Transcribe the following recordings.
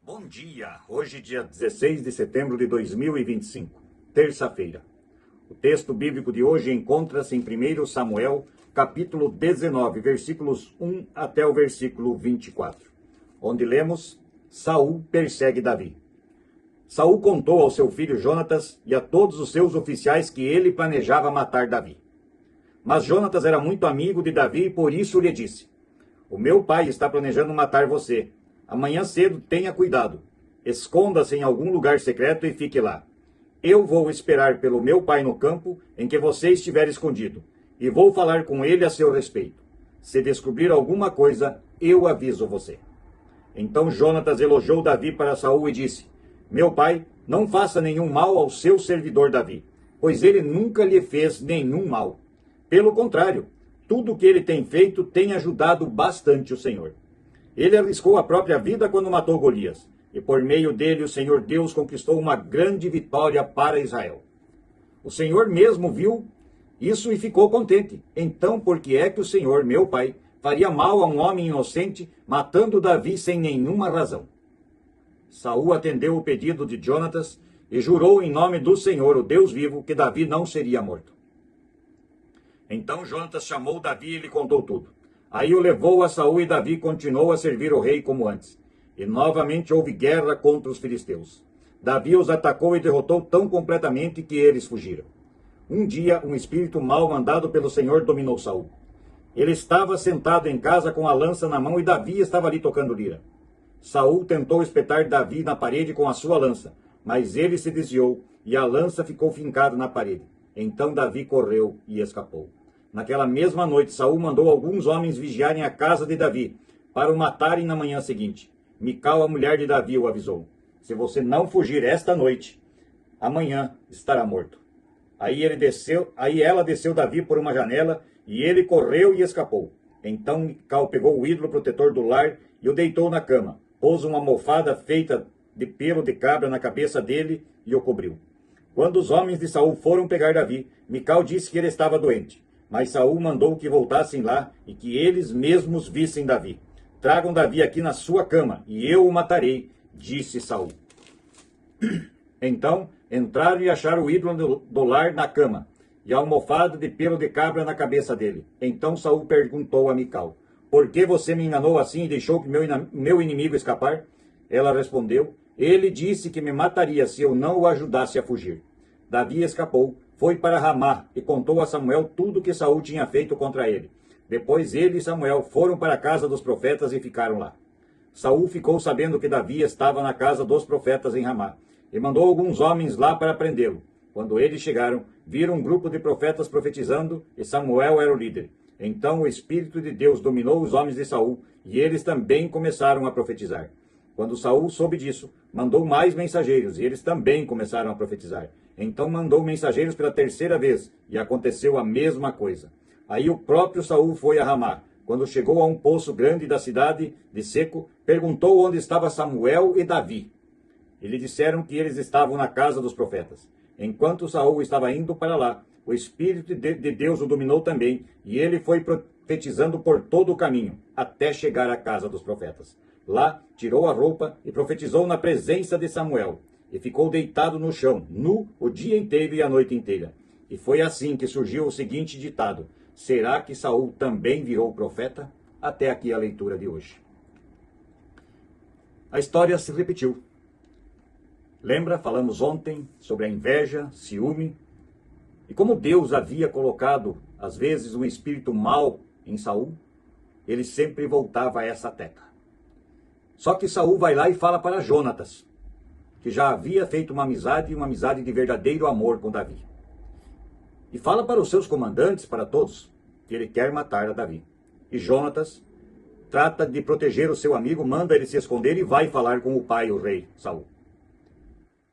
Bom dia! Hoje, dia 16 de setembro de 2025, terça-feira. O texto bíblico de hoje encontra-se em 1 Samuel, capítulo 19, versículos 1 até o versículo 24, onde lemos: Saul persegue Davi. Saul contou ao seu filho Jonatas e a todos os seus oficiais que ele planejava matar Davi. Mas Jonatas era muito amigo de Davi e por isso lhe disse: O meu pai está planejando matar você. Amanhã cedo tenha cuidado. Esconda-se em algum lugar secreto e fique lá. Eu vou esperar pelo meu pai no campo em que você estiver escondido, e vou falar com ele a seu respeito. Se descobrir alguma coisa, eu aviso você. Então Jonatas elogiou Davi para Saul e disse: Meu pai, não faça nenhum mal ao seu servidor Davi, pois ele nunca lhe fez nenhum mal. Pelo contrário, tudo o que ele tem feito tem ajudado bastante o Senhor. Ele arriscou a própria vida quando matou Golias, e por meio dele o Senhor Deus conquistou uma grande vitória para Israel. O Senhor mesmo viu isso e ficou contente. Então, por que é que o Senhor, meu pai, faria mal a um homem inocente, matando Davi sem nenhuma razão? Saul atendeu o pedido de Jonatas e jurou em nome do Senhor, o Deus vivo, que Davi não seria morto. Então Jonatas chamou Davi e lhe contou tudo. Aí o levou a Saul e Davi continuou a servir o rei como antes. E novamente houve guerra contra os filisteus. Davi os atacou e derrotou tão completamente que eles fugiram. Um dia, um espírito mau mandado pelo Senhor dominou Saul. Ele estava sentado em casa com a lança na mão e Davi estava ali tocando lira. Saul tentou espetar Davi na parede com a sua lança, mas ele se desviou e a lança ficou fincada na parede. Então Davi correu e escapou. Naquela mesma noite, Saul mandou alguns homens vigiarem a casa de Davi, para o matarem na manhã seguinte. Mical, a mulher de Davi, o avisou: Se você não fugir esta noite, amanhã estará morto. Aí ela desceu Davi por uma janela, e ele correu e escapou. Então Mical pegou o ídolo protetor do lar e o deitou na cama, pôs uma almofada feita de pelo de cabra na cabeça dele e o cobriu. Quando os homens de Saul foram pegar Davi, Mical disse que ele estava doente. Mas Saul mandou que voltassem lá e que eles mesmos vissem Davi. Tragam Davi aqui na sua cama, e eu o matarei, disse Saul. Então entraram e acharam o ídolo do lar na cama, e a almofada de pelo de cabra na cabeça dele. Então Saul perguntou a Mical: Por que você me enganou assim e deixou que meu inimigo escapar? Ela respondeu: Ele disse que me mataria se eu não o ajudasse a fugir. Davi escapou, foi para Ramá e contou a Samuel tudo o que Saul tinha feito contra ele. Depois ele e Samuel foram para a casa dos profetas e ficaram lá. Saul ficou sabendo que Davi estava na casa dos profetas em Ramá e mandou alguns homens lá para prendê-lo. Quando eles chegaram, viram um grupo de profetas profetizando e Samuel era o líder. Então o Espírito de Deus dominou os homens de Saul e eles também começaram a profetizar. Quando Saul soube disso, mandou mais mensageiros e eles também começaram a profetizar. Então mandou mensageiros pela terceira vez, e aconteceu a mesma coisa. Aí o próprio Saul foi a Ramá. Quando chegou a um poço grande da cidade de Seco, perguntou onde estava Samuel e Davi. E lhe disseram que eles estavam na casa dos profetas. Enquanto Saul estava indo para lá, o Espírito de Deus o dominou também, e ele foi profetizando por todo o caminho, até chegar à casa dos profetas. Lá, tirou a roupa e profetizou na presença de Samuel. E ficou deitado no chão, nu, o dia inteiro e a noite inteira. E foi assim que surgiu o seguinte ditado: Será que Saul também virou profeta? Até aqui a leitura de hoje. A história se repetiu. Lembra, falamos ontem sobre a inveja, ciúme, e como Deus havia colocado, às vezes, um espírito mau em Saul, ele sempre voltava a essa tecla. Só que Saul vai lá e fala para Jonatas, que já havia feito uma amizade de verdadeiro amor com Davi. E fala para os seus comandantes, para todos, que ele quer matar a Davi. E Jonatas trata de proteger o seu amigo, manda ele se esconder e vai falar com o pai, o rei Saul.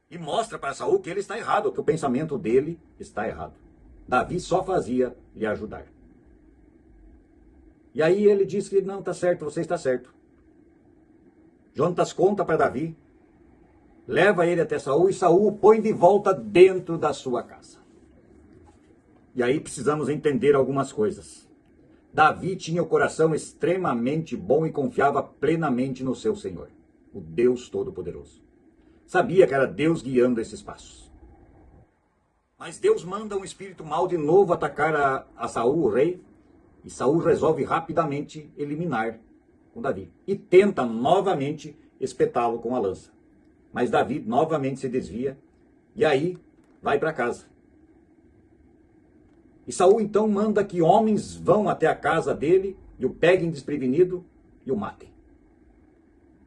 E mostra para Saul que ele está errado, que o pensamento dele está errado. Davi só fazia lhe ajudar. E aí ele diz que não, está certo, você está certo. Jonatas conta para Davi, leva ele até Saul e Saul o põe de volta dentro da sua casa. E aí precisamos entender algumas coisas. Davi tinha o coração extremamente bom e confiava plenamente no seu Senhor. o Deus Todo-Poderoso. Sabia que era Deus guiando esses passos. Mas Deus manda um espírito mau de novo atacar a Saul, o rei, e Saul resolve rapidamente eliminar com Davi. E tenta novamente espetá-lo com a lança. Mas Davi novamente se desvia e aí vai para casa. E Saul então manda que homens vão até a casa dele e o peguem desprevenido e o matem.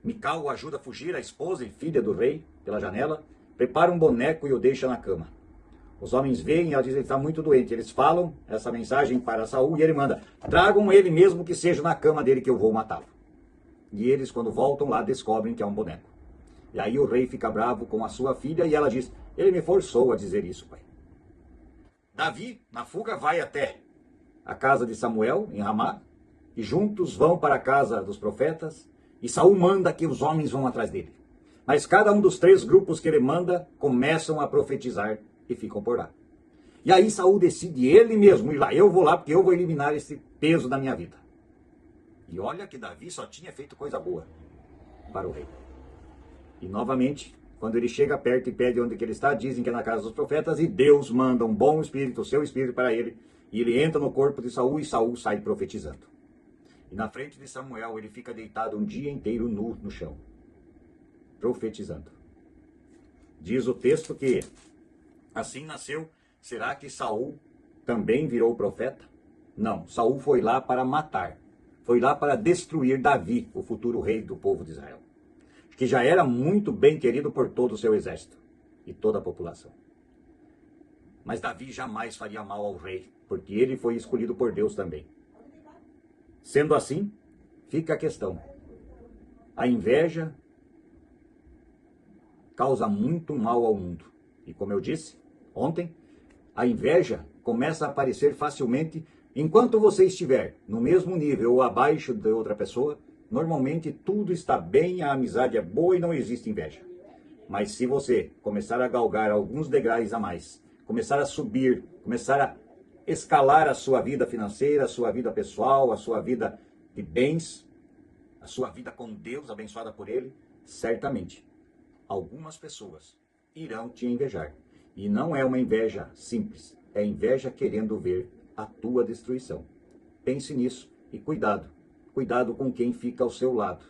Mical o ajuda a fugir, a esposa e filha do rei, pela janela, prepara um boneco e o deixa na cama. Os homens veem e ela diz que ele está muito doente. Eles falam essa mensagem para Saul e ele manda: tragam ele mesmo que seja na cama dele que eu vou matá-lo. E eles, quando voltam lá, descobrem que é um boneco. E aí o rei fica bravo com a sua filha e ela diz: ele me forçou a dizer isso, pai. Davi, na fuga, vai até a casa de Samuel, em Ramá, e juntos vão para a casa dos profetas, e Saul manda que os homens vão atrás dele. Mas cada um dos 3 grupos que ele manda começam a profetizar e ficam por lá. E aí Saul decide ele mesmo ir lá. Eu vou lá porque eu vou eliminar esse peso da minha vida. E olha que Davi só tinha feito coisa boa para o rei. E novamente, quando ele chega perto e pede onde que ele está, dizem que é na casa dos profetas, e Deus manda um bom espírito, o seu espírito para ele, e ele entra no corpo de Saul e Saul sai profetizando. E na frente de Samuel ele fica deitado um dia inteiro nu no chão, profetizando. Diz o texto que assim nasceu. Será que Saul também virou profeta? Não, Saul foi lá para matar. Foi lá para destruir Davi, o futuro rei do povo de Israel, que já era muito bem querido por todo o seu exército e toda a população. Mas Davi jamais faria mal ao rei, porque ele foi escolhido por Deus também. Sendo assim, fica a questão. A inveja causa muito mal ao mundo. E como eu disse ontem, a inveja começa a aparecer facilmente enquanto você estiver no mesmo nível ou abaixo de outra pessoa. Normalmente tudo está bem, a amizade é boa e não existe inveja. Mas se você começar a galgar alguns degraus a mais, começar a subir, começar a escalar a sua vida financeira, a sua vida pessoal, a sua vida de bens, a sua vida com Deus, abençoada por Ele, certamente algumas pessoas irão te invejar. E não é uma inveja simples, é inveja querendo ver a tua destruição. Pense nisso e cuidado. Cuidado com quem fica ao seu lado.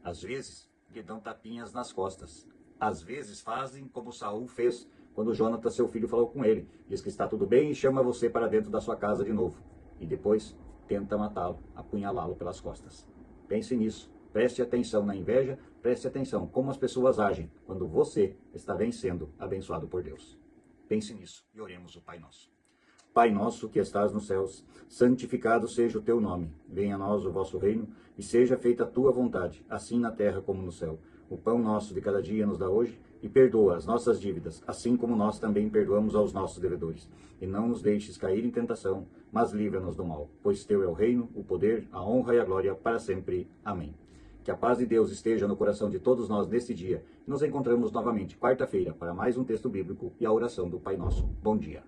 Às vezes, lhe dão tapinhas nas costas. Às vezes fazem como Saul fez quando Jonatas, seu filho, falou com ele. Diz que está tudo bem e chama você para dentro da sua casa de novo. E depois tenta matá-lo, apunhalá-lo pelas costas. Pense nisso. Preste atenção na inveja, preste atenção como as pessoas agem quando você está sendo abençoado por Deus. Pense nisso e oremos o Pai Nosso. Pai nosso que estás nos céus, santificado seja o teu nome. Venha a nós o vosso reino e seja feita a tua vontade, assim na terra como no céu. O pão nosso de cada dia nos dá hoje e perdoa as nossas dívidas, assim como nós também perdoamos aos nossos devedores. E não nos deixes cair em tentação, mas livra-nos do mal. Pois teu é o reino, o poder, a honra e a glória para sempre. Amém. Que a paz de Deus esteja no coração de todos nós neste dia. Nos encontramos novamente quarta-feira para mais um texto bíblico e a oração do Pai Nosso. Bom dia.